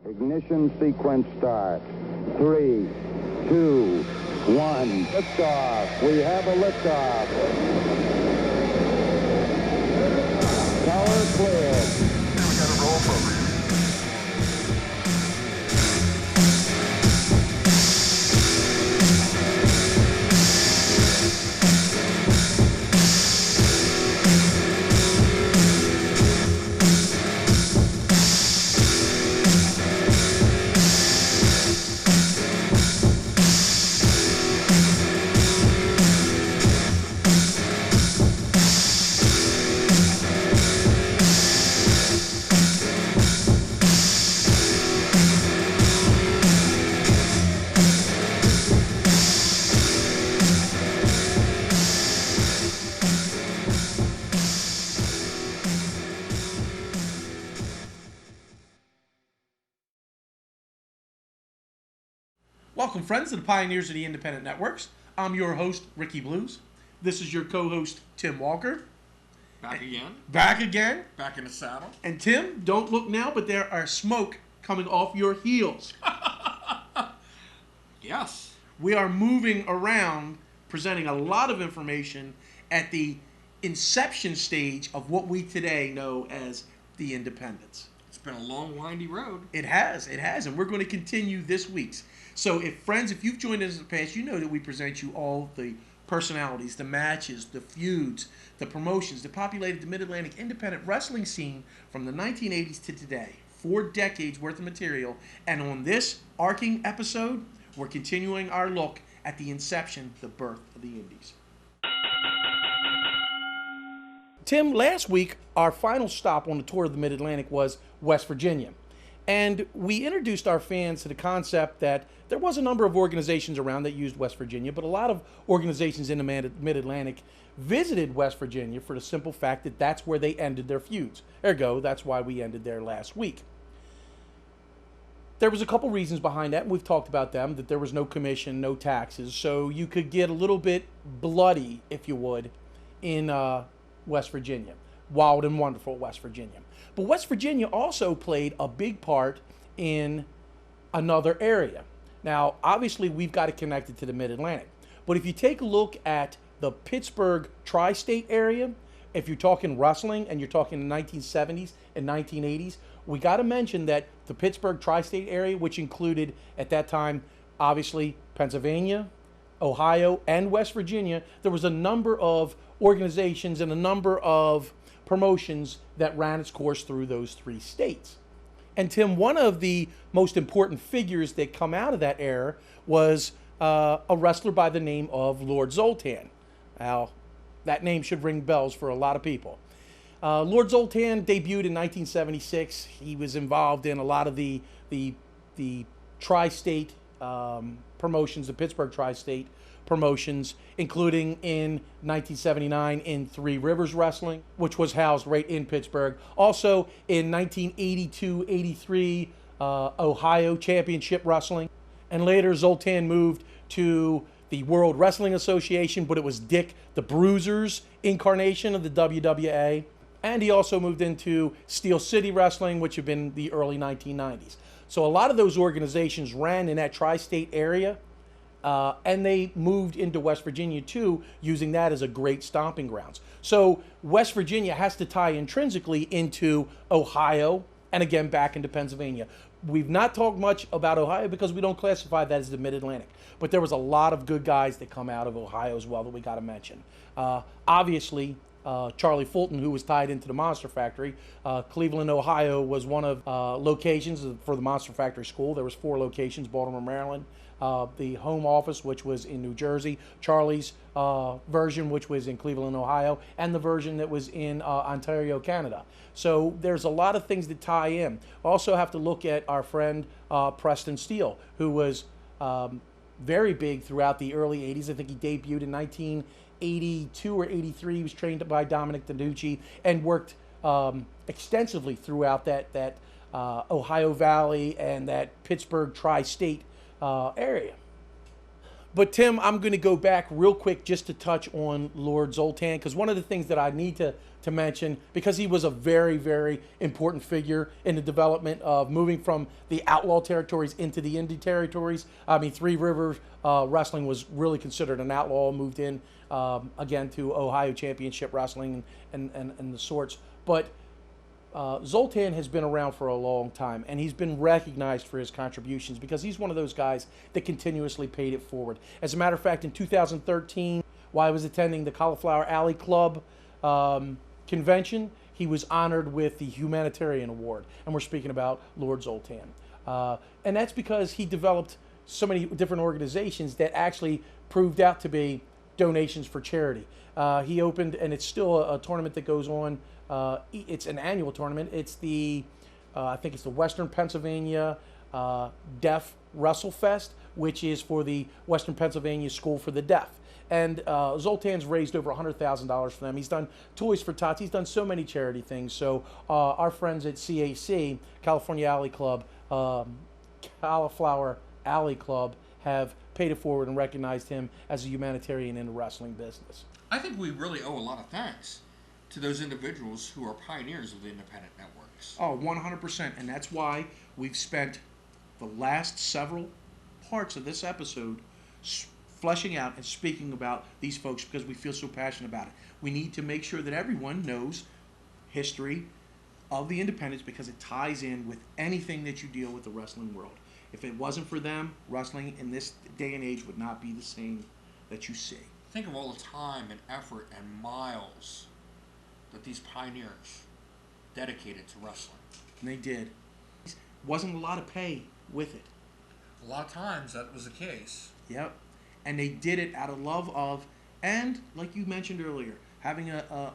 Ignition sequence start. 3, 2, 1. Liftoff. We have a liftoff. Tower clear. We got a roll program. Welcome, friends, to the Pioneers of the Independent Networks. I'm your host, Ricky Blues. This is your co-host, Tim Walker. Back again. Back again. Back in the saddle. And Tim, don't look now, but there are smoke coming off your heels. Yes. We are moving around, presenting a lot of information at the inception stage of what we today know as the independents. It's been a long, windy road. It has, and we're going to continue this week's. So, if you've joined us in the past, you know that we present you all the personalities, the matches, the feuds, the promotions that populated the Mid-Atlantic independent wrestling scene from the 1980s to today. 4 decades worth of material. And on this arcing episode, we're continuing our look at the inception, the birth of the Indies. Tim, last week, our final stop on the tour of the Mid-Atlantic was West Virginia. And we introduced our fans to the concept that there was a number of organizations around that used West Virginia, but a lot of organizations in the Mid-Atlantic visited West Virginia for the simple fact that that's where they ended their feuds. Ergo, that's why we ended there last week. There was a couple reasons behind that, and we've talked about them, that there was no commission, no taxes, so you could get a little bit bloody, if you would, in West Virginia. Wild and wonderful West Virginia. But West Virginia also played a big part in another area. Now, obviously, we've got it connected to the Mid-Atlantic. But if you take a look at the Pittsburgh tri-state area, if you're talking wrestling and you're talking the 1970s and 1980s, we got to mention that the Pittsburgh tri-state area, which included, at that time, obviously, Pennsylvania, Ohio, and West Virginia, there was a number of organizations and a number of promotions that ran its course through those 3 states. And Tim, one of the most important figures that come out of that era was a wrestler by the name of Lord Zoltan. Now, that name should ring bells for a lot of people. Lord Zoltan debuted in 1976. He was involved in a lot of the tri-state promotions, the Pittsburgh tri-state promotions, including in 1979 in Three Rivers Wrestling, which was housed right in Pittsburgh. Also in 1982-83, Ohio Championship Wrestling. And later Zoltan moved to the World Wrestling Association, but it was Dick the Bruiser's incarnation of the WWA. And he also moved into Steel City Wrestling, which had been the early 1990s. So a lot of those organizations ran in that tri-state area. And they moved into West Virginia, too, using that as a great stomping grounds. So West Virginia has to tie intrinsically into Ohio and, again, back into Pennsylvania. We've not talked much about Ohio because we don't classify that as the Mid-Atlantic. But there was a lot of good guys that come out of Ohio as well that we got to mention. Obviously, Charlie Fulton, who was tied into the Monster Factory. Cleveland, Ohio was one of locations for the Monster Factory School. There was 4 locations, Baltimore, Maryland. The home office, which was in New Jersey, Charlie's version, which was in Cleveland, Ohio, and the version that was in Ontario, Canada. So there's a lot of things that tie in. Also have to look at our friend Preston Steele, who was very big throughout the early 80s. I think he debuted in 1982 or 83. He was trained by Dominic DeNucci and worked extensively throughout that Ohio Valley and that Pittsburgh tri-state area. But Tim, I'm going to go back real quick just to touch on Lord Zoltan, because one of the things that I need to mention, because he was a very, very important figure in the development of moving from the outlaw territories into the indie territories. I mean, Three Rivers Wrestling was really considered an outlaw, moved in again to Ohio Championship Wrestling and the sorts. But Zoltan has been around for a long time, and he's been recognized for his contributions because he's one of those guys that continuously paid it forward. As a matter of fact, in 2013, while I was attending the Cauliflower Alley Club convention, he was honored with the Humanitarian Award, and we're speaking about Lord Zoltan. And that's because he developed so many different organizations that actually proved out to be donations for charity. He opened, and it's still a tournament that goes on. It's an annual tournament. It's the, I think it's the Western Pennsylvania Deaf Wrestle Fest, which is for the Western Pennsylvania School for the Deaf. And Zoltan's raised over $100,000 for them. He's done Toys for Tots. He's done so many charity things. So our friends at CAC, California Alley Club, Cauliflower Alley Club, have paid it forward and recognized him as a humanitarian in the wrestling business. I think we really owe a lot of thanks to those individuals who are pioneers of the independent networks. Oh, 100%. And that's why we've spent the last several parts of this episode fleshing out and speaking about these folks because we feel so passionate about it. We need to make sure that everyone knows history of the independents because it ties in with anything that you deal with the wrestling world. If it wasn't for them, wrestling in this day and age would not be the same that you see. Think of all the time and effort and miles that these pioneers dedicated to wrestling. And they did. Wasn't a lot of pay with it. A lot of times that was the case. Yep. And they did it out of love of, and like you mentioned earlier, having a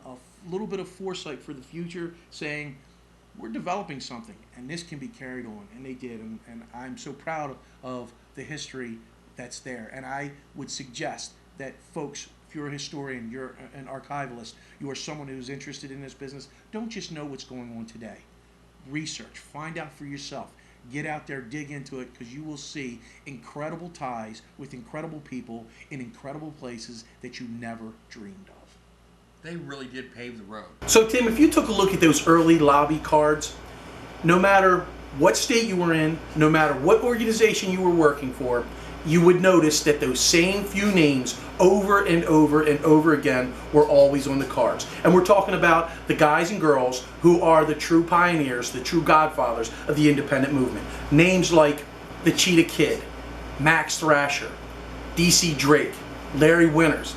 little bit of foresight for the future, saying, we're developing something, and this can be carried on. And they did. And I'm so proud of the history that's there. And I would suggest that folks, if you're a historian, you're an archivalist, you are someone who's interested in this business, don't just know what's going on today. Research, find out for yourself. Get out there, dig into it, because you will see incredible ties with incredible people in incredible places that you never dreamed of. They really did pave the road. So Tim, if you took a look at those early lobby cards, no matter what state you were in, no matter what organization you were working for, you would notice that those same few names over and over and over again were always on the cards. And we're talking about the guys and girls who are the true pioneers, the true godfathers of the independent movement. Names like the Cheetah Kid, Max Thrasher, DC Drake, Larry Winters,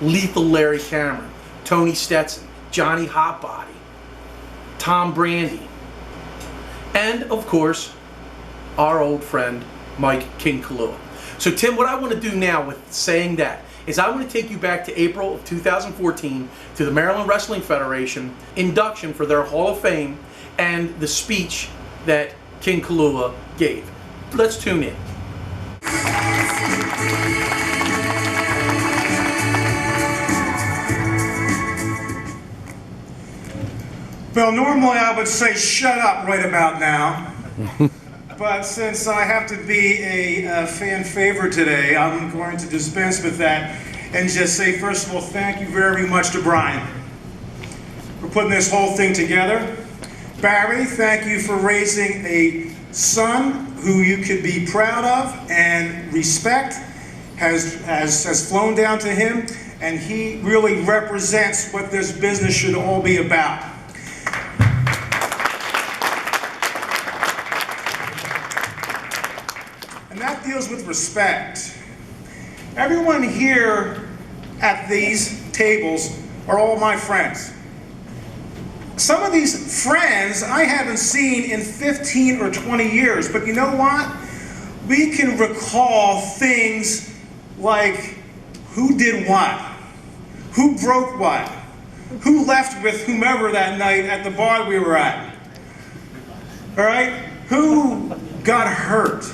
Lethal Larry Cameron, Tony Stetson, Johnny Hotbody, Tom Brandy, and of course, our old friend, Mike King Kalua. So Tim, what I want to do now with saying that is I want to take you back to April of 2014 to the Maryland Wrestling Federation induction for their Hall of Fame and the speech that King Kalua gave. Let's tune in. Well, normally I would say shut up right about now. But since I have to be a fan favorite today, I'm going to dispense with that and just say, first of all, thank you very much to Brian for putting this whole thing together. Barry, thank you for raising a son who you could be proud of and respect, has flown down to him, and he really represents what this business should all be about. And that deals with respect. Everyone here at these tables are all my friends. Some of these friends I haven't seen in 15 or 20 years, but you know what? We can recall things like who did what, who broke what, who left with whomever that night at the bar we were at, all right? Who got hurt,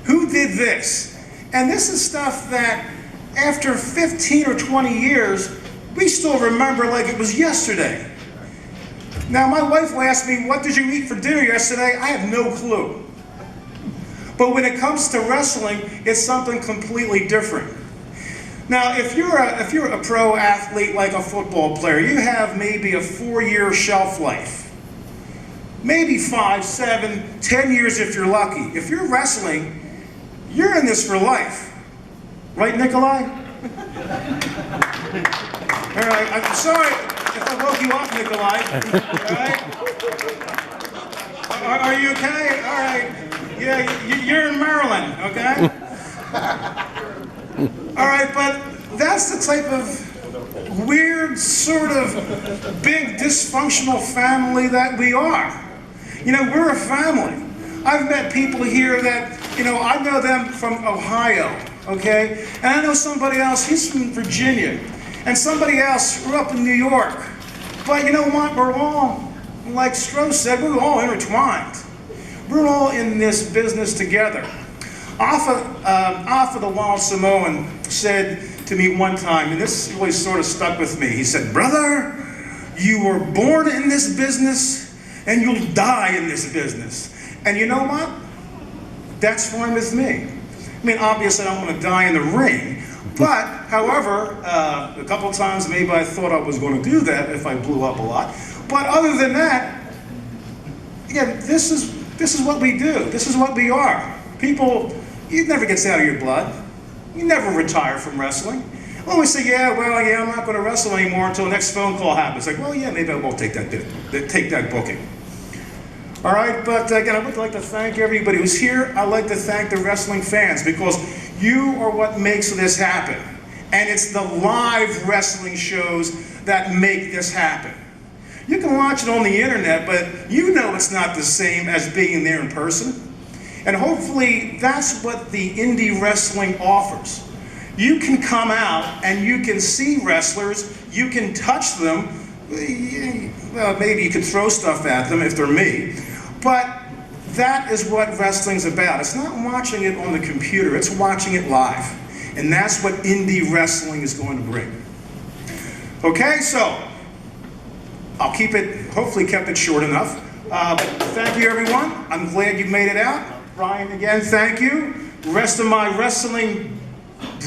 who did this. And this is stuff that after 15 or 20 years, we still remember like it was yesterday. Now, my wife will ask me, what did you eat for dinner yesterday? I have no clue. But when it comes to wrestling, it's something completely different. Now, if you're a pro athlete like a football player, you have maybe a 4-year shelf life. Maybe 5, 7, 10 years if you're lucky. If you're wrestling, you're in this for life. Right, Nikolai? All right, I'm sorry if I woke you up, Nikolai. All right? Are you okay? All right. Yeah, you're in Maryland, okay? All right, but that's the type of weird, sort of big, dysfunctional family that we are. You know, we're a family. I've met people here that, you know, I know them from Ohio, okay? And I know somebody else, he's from Virginia. And somebody else grew up in New York. But you know what? We're all, like Stroh said, we're all intertwined. We're all in this business together. Alpha the Wild Samoan said to me one time, and this really sort of stuck with me. He said, "Brother, you were born in this business and you'll die in this business." And you know what? That's fine with me. I mean, obviously I don't want to die in the ring, but however, a couple of times maybe I thought I was going to do that if I blew up a lot. But other than that, again, this is what we do. This is what we are. People, it never gets out of your blood. You never retire from wrestling. Well, we say, yeah, I'm not going to wrestle anymore until the next phone call happens. Like, well, yeah, maybe I won't take that booking. All right, but again, I would like to thank everybody who's here. I'd like to thank the wrestling fans because you are what makes this happen. And it's the live wrestling shows that make this happen. You can watch it on the internet, but you know it's not the same as being there in person. And hopefully that's what the indie wrestling offers. You can come out and you can see wrestlers, you can touch them. Well, maybe you can throw stuff at them if they're me. But that is what wrestling's about. It's not watching it on the computer, it's watching it live. And that's what indie wrestling is going to bring. Okay, so I'll hopefully kept it short enough. But thank you, everyone. I'm glad you made it out. Brian, again, thank you. The rest of my wrestling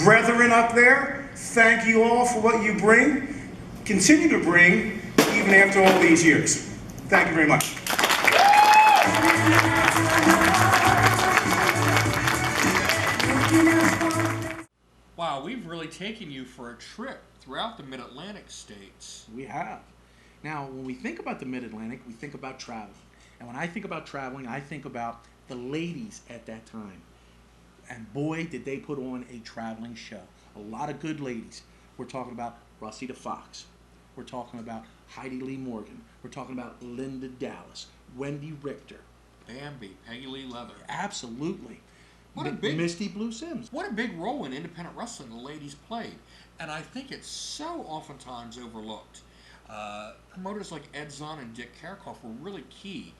brethren up there, thank you all for what you bring. Continue to bring, even after all these years. Thank you very much. Wow, we've really taken you for a trip throughout the Mid-Atlantic states. We have. Now, when we think about the Mid-Atlantic, we think about traveling. And when I think about traveling, I think about the ladies at that time. And boy, did they put on a traveling show. A lot of good ladies. We're talking about Russie the Fox. We're talking about Heidi Lee Morgan. We're talking about Linda Dallas, Wendy Richter. Bambi, Peggy Lee Leather. Absolutely. Misty Blue Sims. What a big role in independent wrestling the ladies played. And I think it's so oftentimes overlooked. Promoters like Ed Zahn and Dick Kerkhoff were really key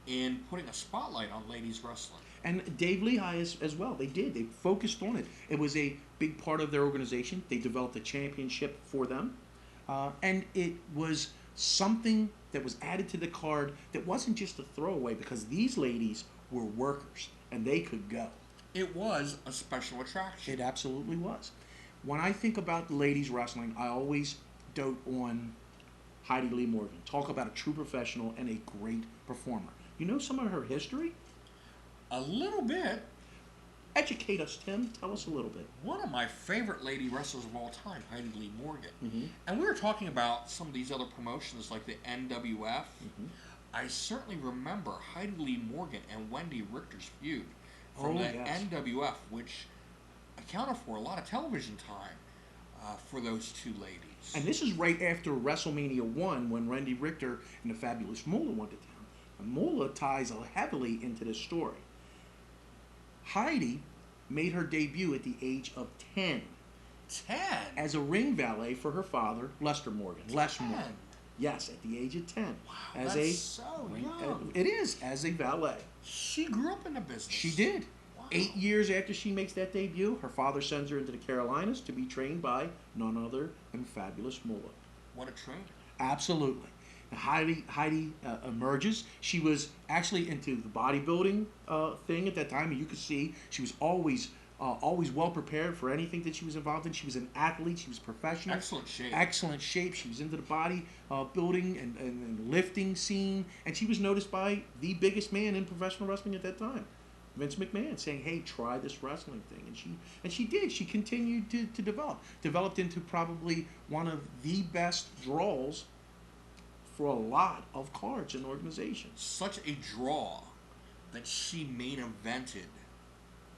in putting a spotlight on ladies wrestling. And Dave Lehigh as well. They did. They focused on it. It was a big part of their organization. They developed a championship for them. And it was something that was added to the card that wasn't just a throwaway because these ladies were workers and they could go. It was a special attraction. It absolutely was. When I think about ladies wrestling, I always dote on Heidi Lee Morgan. Talk about a true professional and a great performer. You know some of her history? A little bit. Educate us, Tim. Tell us a little bit. One of my favorite lady wrestlers of all time, Heidi Lee Morgan. Mm-hmm. And we were talking about some of these other promotions like the NWF. Mm-hmm. I certainly remember Heidi Lee Morgan and Wendy Richter's feud from the NWF, which accounted for a lot of television time for those two ladies. And this is right after WrestleMania 1 when Wendy Richter and the Fabulous Moolah went to town. And Moolah ties heavily into this story. Heidi made her debut at the age of 10. 10? As a ring valet for her father, Lester Morgan. 10? Les Morgan. Yes, at the age of 10. Wow, that's so young. It is, as a valet. She grew up in the business. She did. Wow. 8 years after she makes that debut, her father sends her into the Carolinas to be trained by none other than Fabulous Moolah. What a trainer. Absolutely. Heidi emerges. She was actually into the bodybuilding thing at that time, and you could see she was always well prepared for anything that she was involved in. She was an athlete. She was professional. Excellent shape. Excellent shape. She was into the body building and lifting scene, and she was noticed by the biggest man in professional wrestling at that time, Vince McMahon, saying, "Hey, try this wrestling thing," and she did. She continued to developed into probably one of the best draws for a lot of cards and organizations. Such a draw that she main evented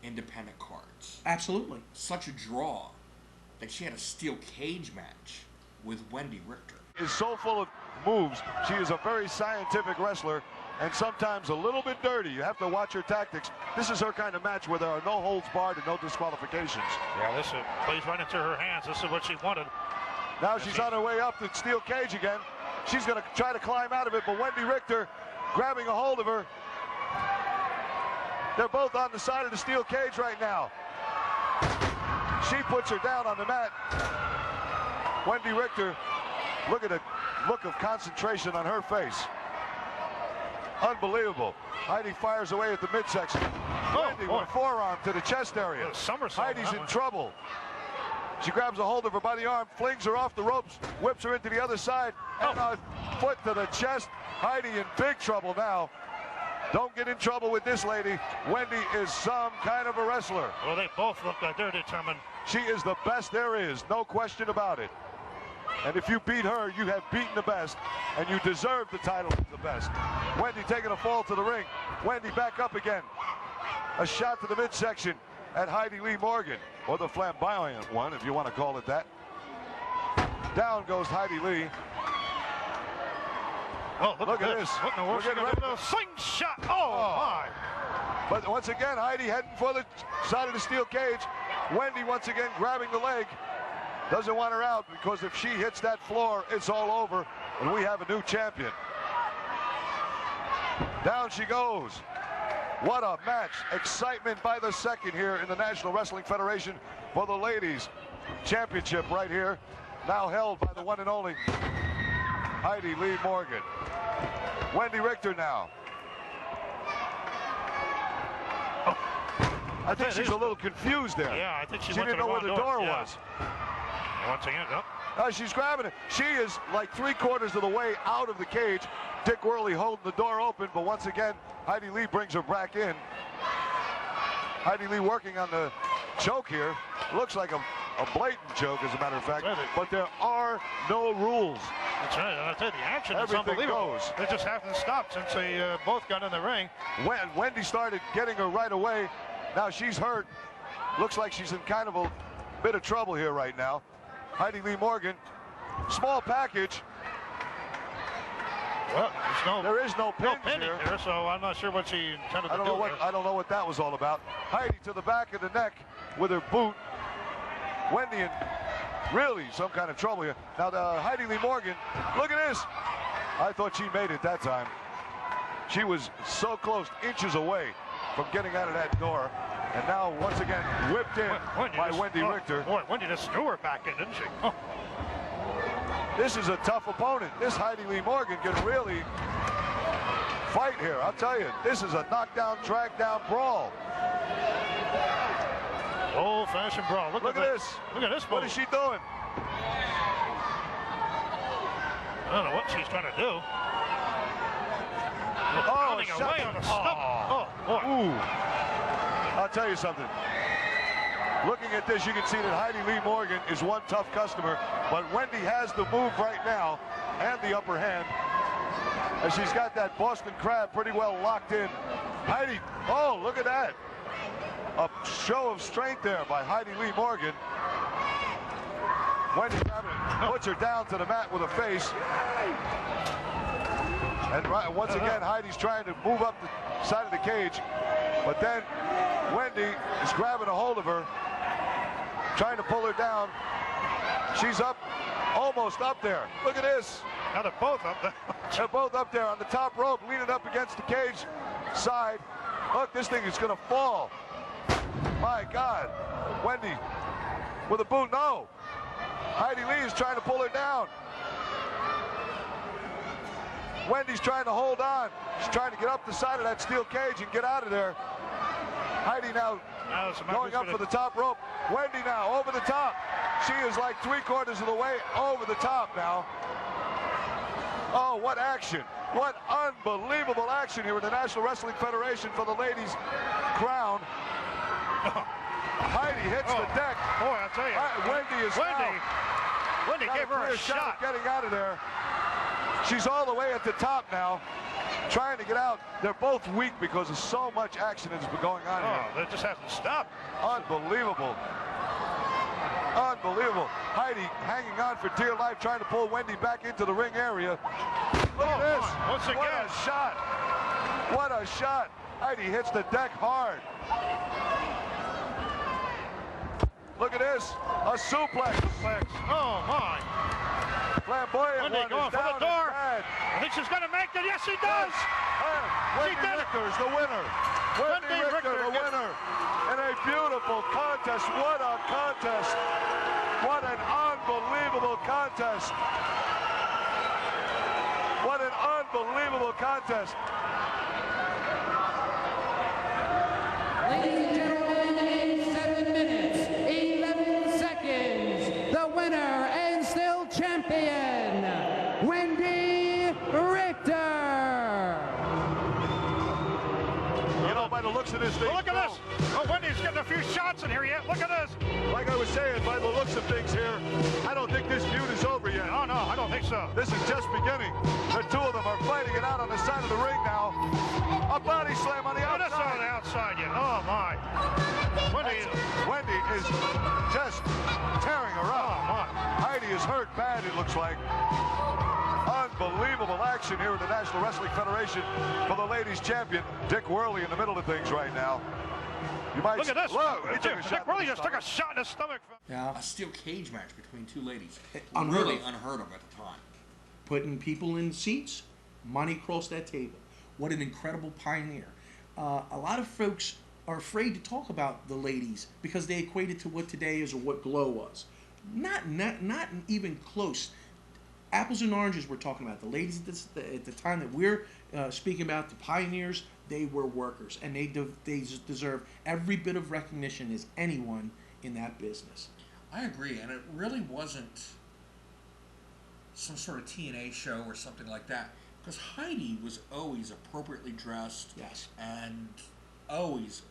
independent cards. Absolutely. Such a draw that she had a steel cage match with Wendy Richter. Is so full of moves. She is a very scientific wrestler and sometimes a little bit dirty. You have to watch her tactics. This is her kind of match where there are no holds barred and no disqualifications. Yeah, this plays right into her hands. This is what she wanted. Now she's on her way up the steel cage again. She's going to try to climb out of it, but Wendy Richter grabbing a hold of her. They're both on the side of the steel cage right now. She puts her down on the mat. Wendy Richter, look at the look of concentration on her face. Unbelievable. Heidi fires away at the midsection. Wendy with a forearm to the chest area. Heidi's in trouble. She grabs a hold of her by the arm, flings her off the ropes, whips her into the other side, and a foot to the chest. Heidi in big trouble now. Don't get in trouble with this lady. Wendy is some kind of a wrestler. Well, they both look like they're determined. She is the best there is, no question about it. And if you beat her, you have beaten the best, and you deserve the title of the best. Wendy taking a fall to the ring. Wendy back up again. A shot to the midsection at Heidi Lee Morgan, or the flamboyant one, if you want to call it that. Down goes Heidi Lee. Oh, look at this. What in the world? We're getting ready A slingshot. Oh, my. But once again, Heidi heading for the side of the steel cage. Wendy once again grabbing the leg. Doesn't want her out, because if she hits that floor, it's all over, and we have a new champion. Down she goes. What a match. Excitement by the second here in the National Wrestling Federation for the ladies championship right here. Now held by the one and only Heidi Lee Morgan. Wendy Richter now. I think she's a little confused there. Yeah, I think she didn't know where the door was. Once again, She's grabbing it. She is like 3/4 of the way out of the cage. Dick Worley holding the door open, but once again, Heidi Lee brings her back in. Heidi Lee working on the choke here. Looks like a blatant choke, as a matter of fact. But there are no rules. That's right. I'll tell you, the action Everything is unbelievable. goes. They just haven't stopped since they both got in the ring. Wendy started getting her right away. Now she's hurt. Looks like she's in kind of a bit of trouble here right now. Heidi Lee Morgan, small package. Well, there is no pin here, so I'm not sure what she intended to do. I don't know what that was all about. Heidi to the back of the neck with her boot. Wendy in really some kind of trouble here. Now Heidi Lee Morgan, look at this. I thought she made it that time. She was so close, inches away from getting out of that door. And now, once again, whipped in by Wendy Richter. Boy, Wendy just threw her back in, didn't she? Oh. This is a tough opponent. This Heidi Lee Morgan can really fight here. I'll tell you, this is a knockdown, drag down brawl. Old-fashioned brawl. Look at this. Look at this move. What is she doing? I don't know what she's trying to do. Oh, running away on the stump. Oh, boy. Ooh. I'll tell you something. Looking at this, you can see that Heidi Lee Morgan is one tough customer, but Wendy has the move right now and the upper hand. And she's got that Boston Crab pretty well locked in. Heidi, oh, look at that. A show of strength there by Heidi Lee Morgan. Wendy puts her down to the mat with a face. And once again, Heidi's trying to move up the side of the cage. But then Wendy is grabbing a hold of her, trying to pull her down. She's up, almost up there. Look at this. Now they're both up there. They're both up there on the top rope, leaning up against the cage side. Look, this thing is going to fall. My God. Wendy with a boot. No. Heidi Lee is trying to pull her down. Wendy's trying to hold on. She's trying to get up the side of that steel cage and get out of there. Heidi now going up for the top rope. Wendy now over the top. She is like 3/4 of the way over the top now. Oh, what action. What unbelievable action here in the National Wrestling Federation for the ladies' crown. Heidi hits the deck. Boy, I'll tell you. Wendy gave her a shot. Getting out of there. She's all the way at the top now, trying to get out. They're both weak because of so much action that's been going on here. That just hasn't stopped. Unbelievable. Unbelievable. Heidi hanging on for dear life, trying to pull Wendy back into the ring area. Look at this. Once again. What a shot. What a shot. Heidi hits the deck hard. Look at this. A suplex. Oh, my. Flamboyant Wendy one going is for down the door. and bad. I think she's going to make it. Yes, she does. Wendy did it. Richter is the winner. Wendy Richter, the winner. In a beautiful contest. What a contest. What an unbelievable contest. What an unbelievable contest. Ladies and gentlemen, in 7 minutes, 11 seconds, the winner and still champion, Wendy Richter. You know, by the looks of this thing. Look at this. Oh, Wendy's getting a few shots in here yet. Look at this. Like I was saying, by the looks of things here, I don't think this feud is over yet. Oh, no, I don't think so. This is just beginning. The two of them are fighting it out on the side of the ring now. A body slam on the Oh, that's on outside. the outside yet. Oh, my. Wendy is just tearing her up. Oh, my. Heidi is hurt bad, it looks like. Unbelievable action here at the National Wrestling Federation for the ladies champion. Dick Worley in the middle of things right now. You might Look at this. Look, he took a shot Dick in really the just took a stomach. shot in the stomach. Yeah. A steel cage match between two ladies. Unheard Really of. unheard of at the time. Putting people in seats, money across that table. What an incredible pioneer. A lot of folks are afraid to talk about the ladies because they equate it to what today is or what Glow was. Not even close. Apples and oranges we're talking about. The ladies at the time that we're speaking about, the pioneers, they were workers. And they deserve every bit of recognition as anyone in that business. I agree, and it really wasn't some sort of TNA show or something like that, because Heidi was always appropriately dressed. Yes. And always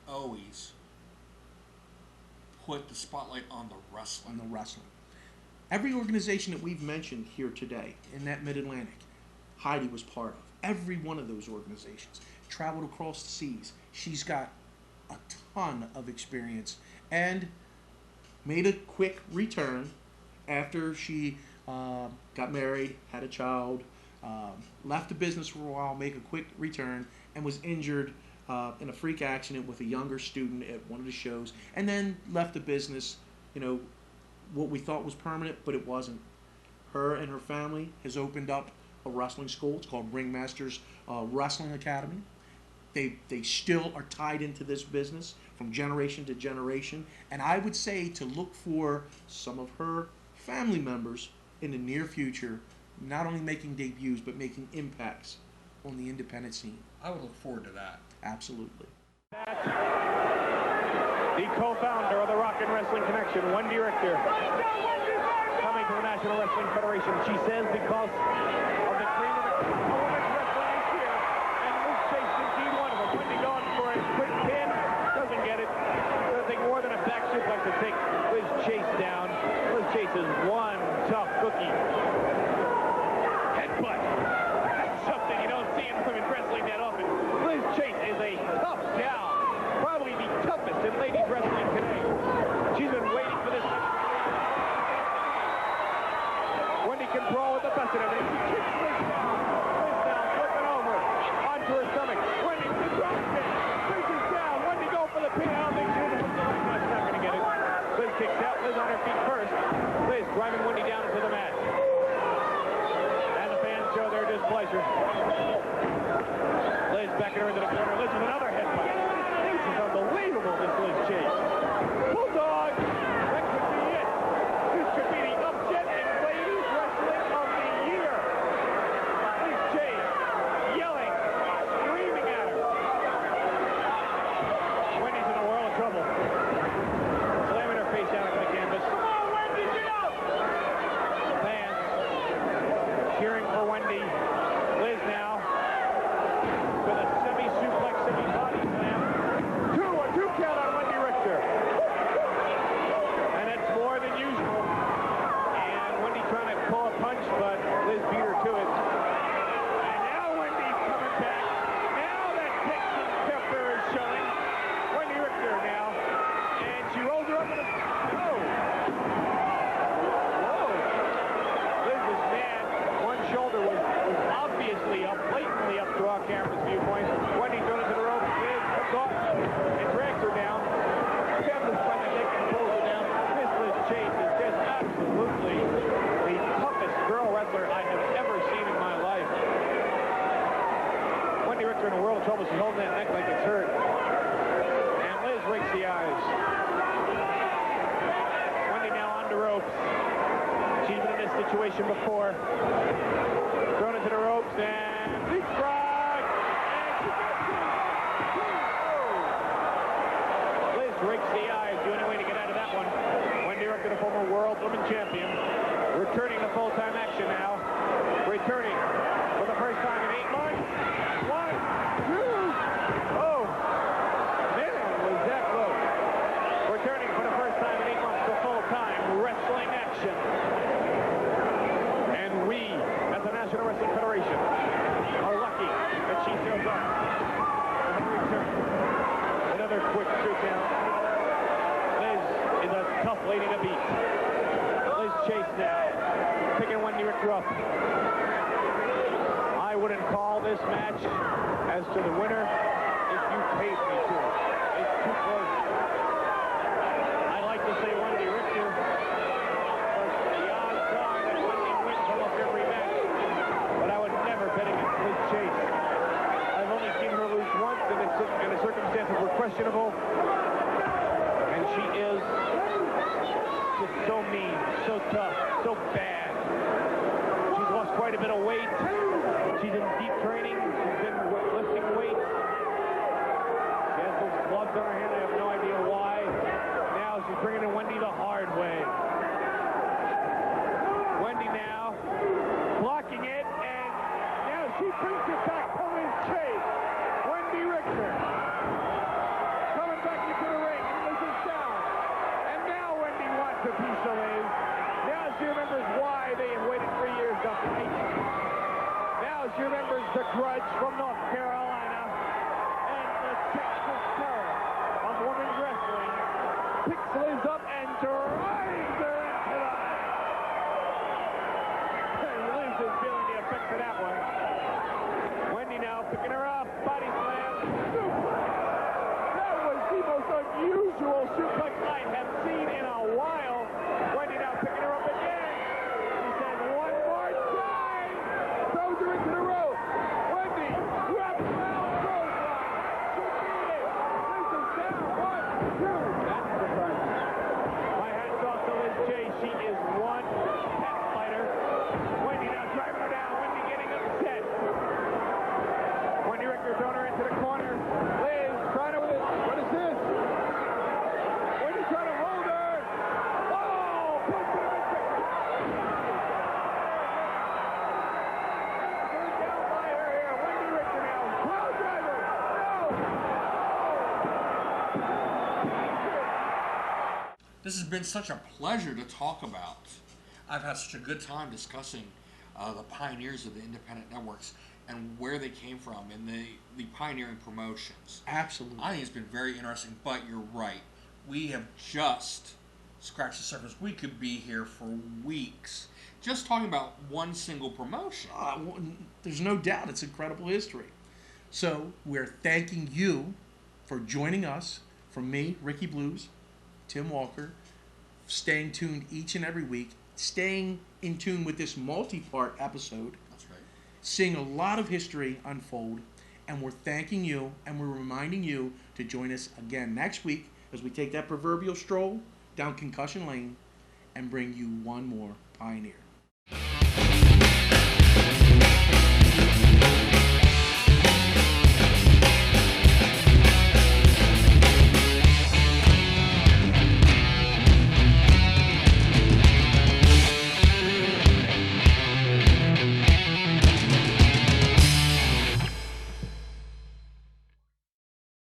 put the spotlight on the wrestling. Every organization that we've mentioned here today in that Mid-Atlantic, Heidi was part of. Every one of those organizations traveled across the seas. She's got a ton of experience and made a quick return after she got married, had a child, left the business for a while, make a quick return, and was injured in a freak accident with a younger student at one of the shows, and then left the business, what we thought was permanent, but it wasn't. Her and her family has opened up a wrestling school. It's called Ringmasters Wrestling Academy. They still are tied into this business from generation to generation, and I would say to look for some of her family members in the near future, not only making debuts, but making impacts on the independent scene. I would look forward to that. Absolutely. The co-founder of the Rock and Wrestling Connection, Wendy Richter, coming to the National Wrestling Federation. She says because of the cream of the women's wrestling is here, and Liz Chase is indeed one of them. Wendy going for a quick pin, doesn't get it. Doesn't take more than a back suplex to take Liz Chase down. Liz Chase is one tough cookie. Headbutt. That's something you don't see in women's wrestling that often. Liz Chase is a tough gal. Probably the toughest in ladies wrestling today. She's been waiting for this. Wendy can brawl with the best of them. She kicks Liz down. Liz down, flipping over onto her stomach. Wendy with the drop kick. Liz is down. Wendy go for the pin. I don't think she's going to the right. She's not going to get it. Liz kicks out. Liz on her feet first. Liz driving Wendy down into the mat. And the fans show their displeasure. Liz backing her into the corner. Liz with another headbutt. This is unbelievable, this Liz Chase. Bulldog! That could be it. This could be the upset in ladies wrestling of the year. Liz Chase situation before. Thrown into the ropes and leapfrog. And she gets it. Oh. Liz rakes the eyes. The only way to get out of that one. Wendy Richter, the former world woman champion, returning to full-time action now. Returning for the first time in 8 months. 1, 2. Oh, man, was that close. Returning for the first time in 8 months to full-time wrestling action. And we, as the National Wrestling Federation, are lucky that she shows up. And return. Another quick street down. Liz is a tough lady to beat. Liz Chase now, picking Wendy Richter up. I wouldn't call this match as to the winner if you paid me to. It's too close. I like to say Wendy Richter, but the odds are that Wendy wins almost every match. But I would never bet against Liz Chase. I've only seen her lose once, and the circumstances were questionable. And she is just so mean, so tough, so bad. She's lost quite a bit of weight. She's in deep training. She's been lifting weights. She has those gloves on her hand. I have no idea why. Now she's bringing in Wendy the hard way. Wendy now blocking it, and now she brings it back to Liz Chase. Wendy Richter coming back into the ring. Liz is down. And now Wendy wants a piece of Liz. Now she remembers why they have waited 3 years to fight. Now she remembers the grudge from North Carolina and the Texas terror of women's wrestling. Picks Liz up and drives her into the... And Liz is feeling the effects of that one. Wendy now picking her up, body slam, suplex. That was the most unusual suplex I have seen in a while. Wendy now picking her up again. She says, one more time. Throws her into the rope. Wendy, wrap around clothesline. She beat it. Liz is down. 1, 2. That's surprising. My hat's off to Liz Chase. She is one pet fighter. Wendy now driving her down. Wendy getting upset. Wendy Richter throwing her into the corner. Liz trying to... What is this? Wendy trying to hold her. Oh, punch to the midsection. Down by her here. Wendy Richter now. Pile driver. No. This has been such a pleasure to talk about. I've had such a good time discussing the pioneers of the independent networks and where they came from and the pioneering promotions. Absolutely. I think it's been very interesting, but you're right. We have just scratched the surface. We could be here for weeks just talking about one single promotion. There's no doubt it's incredible history. So we're thanking you for joining us, from me, Ricky Blues, Tim Walker, staying tuned each and every week, staying in tune with this multi-part episode. That's right. Seeing a lot of history unfold, and we're thanking you, and we're reminding you to join us again next week as we take that proverbial stroll down Concussion Lane and bring you one more pioneer.